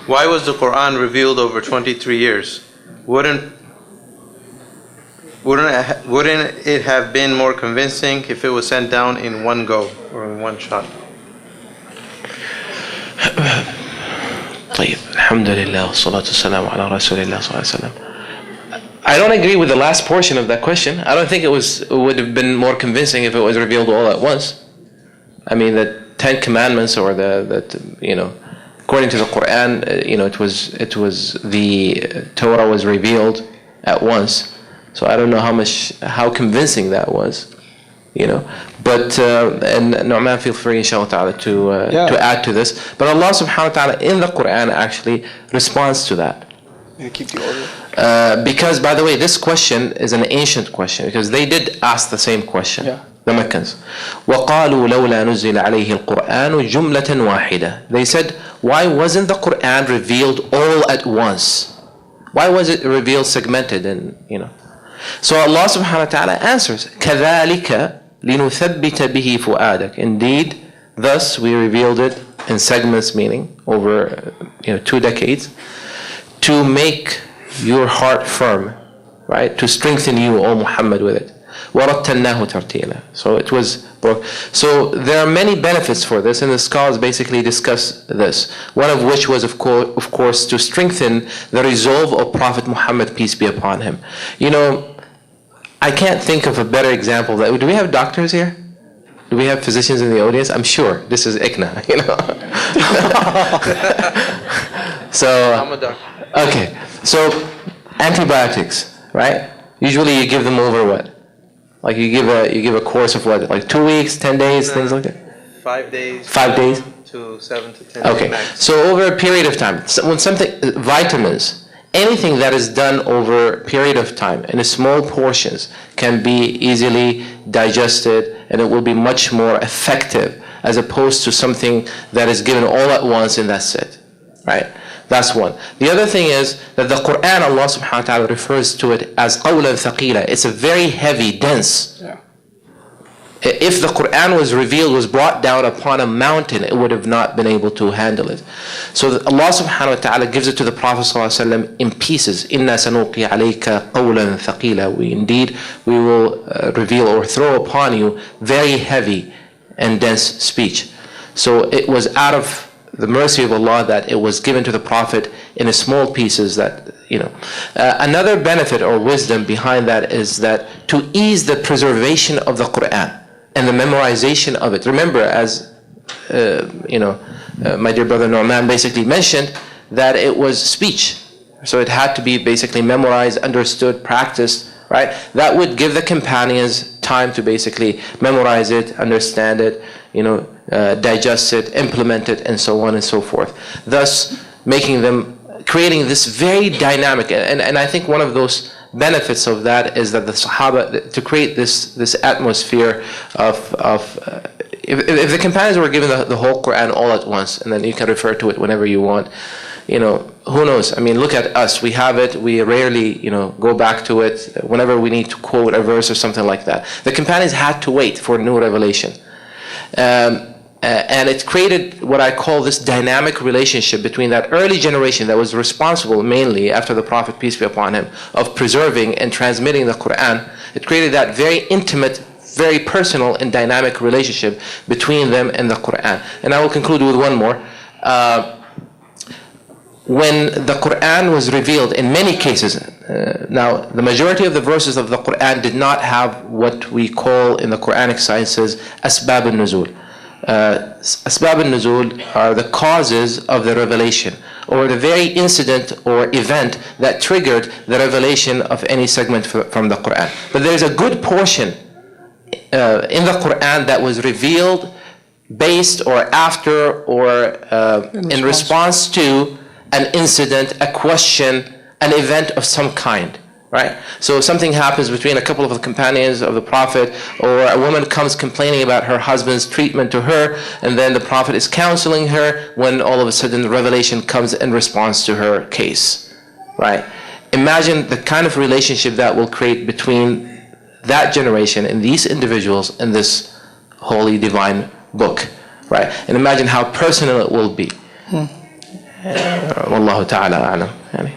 Why was the Quran revealed over 23 years? Wouldn't it have been more convincing if it was sent down in one go or in one shot? طيب الحمد لله والصلاة والسلام على رسول الله صلى الله عليه وسلم. I don't agree with the last portion of that question. I don't think it would have been more convincing if it was revealed all at once. I mean, the 10 Commandments, or according to the Quran, it was the Torah was revealed at once. So I don't know how convincing that was, But and Nu'man, feel free, inshallah ta'ala, to add to this. But Allah subhanahu wa ta'ala in the Quran actually responds to that. Keep the order. Because, by the way, this question is an ancient question, because they did ask the same question. Yeah. The Meccans. وَقَالُوا لَوْلَا نُزِّلَ عَلَيْهِ الْقُرْآنُ جُمْلَةً وَاحِدَةً. They said, why wasn't the Quran revealed all at once? Why was it revealed segmented So Allah subhanahu wa ta'ala answers, كَذَلِكَ لِنُثَبِّتَ بِهِ فُؤَادَكَ. Indeed, thus we revealed it in segments, meaning over 2 decades, to make your heart firm, right? To strengthen you, O Muhammad, with it. وَرَتَّلْنَاهُ تَرْتِيلًا. So there are many benefits for this, and the scholars basically discuss this. One of which was, of course, to strengthen the resolve of Prophet Muhammad, peace be upon him. I can't think of a better example. Do we have doctors here? Do we have physicians in the audience? I'm sure this is ICNA, So, I'm a doctor. Okay, so antibiotics, right? Usually you give them over what? Like you give a course of what? Like 2 weeks, 10 days, things like that? 5 days. 5 days? To 7 to 10 Okay, days max. so over a period of time, when vitamins, anything that is done over a period of time in small portions can be easily digested, and it will be much more effective as opposed to something that is given all at once and that's it, right? That's one. The other thing is that the Quran, Allah subhanahu wa ta'ala refers to it as قَوْلًا ثَقِيلًا. It's a very heavy, dense. Yeah. If the Quran was brought down upon a mountain, it would have not been able to handle it. So Allah subhanahu wa ta'ala gives it to the Prophet sallallahu alaihi wasallam in pieces. إِنَّا سَنُلْقِي عَلَيْكَ قَوْلًا ثَقِيلًا. We will reveal or throw upon you very heavy and dense speech. So it was out of the mercy of Allah that it was given to the Prophet in small pieces that, Another benefit or wisdom behind that is that to ease the preservation of the Quran and the memorization of it. Remember, as, my dear brother Nu'man basically mentioned, that it was speech. So it had to be basically memorized, understood, practiced, right? That would give the companions time to basically memorize it, understand it, digest it, implement it, and so on and so forth. Thus, creating this very dynamic, and I think one of those benefits of that is that the Sahaba, to create this atmosphere if the companions were given the whole Quran all at once, and then you can refer to it whenever you want, who knows? I mean, look at us. We have it. We rarely, go back to it whenever we need to quote a verse or something like that. The companions had to wait for new revelation. And it created what I call this dynamic relationship between that early generation that was responsible mainly after the Prophet, peace be upon him, of preserving and transmitting the Quran. It created that very intimate, very personal and dynamic relationship between them and the Quran. And I will conclude with one more. When the Quran was revealed, in many cases, now the majority of the verses of the Quran did not have what we call in the Quranic sciences asbab al-nuzul. Asbab al-nuzul are the causes of the revelation, or the very incident or event that triggered the revelation of any segment from the Quran. But there is a good portion in the Quran that was revealed based or after or in response to an incident, a question, an event of some kind, right? So something happens between a couple of the companions of the Prophet, or a woman comes complaining about her husband's treatment to her, and then the Prophet is counseling her when all of a sudden the revelation comes in response to her case, right? Imagine the kind of relationship that will create between that generation and these individuals in this holy divine book, right? And imagine how personal it will be. والله تعالى أعلم يعني.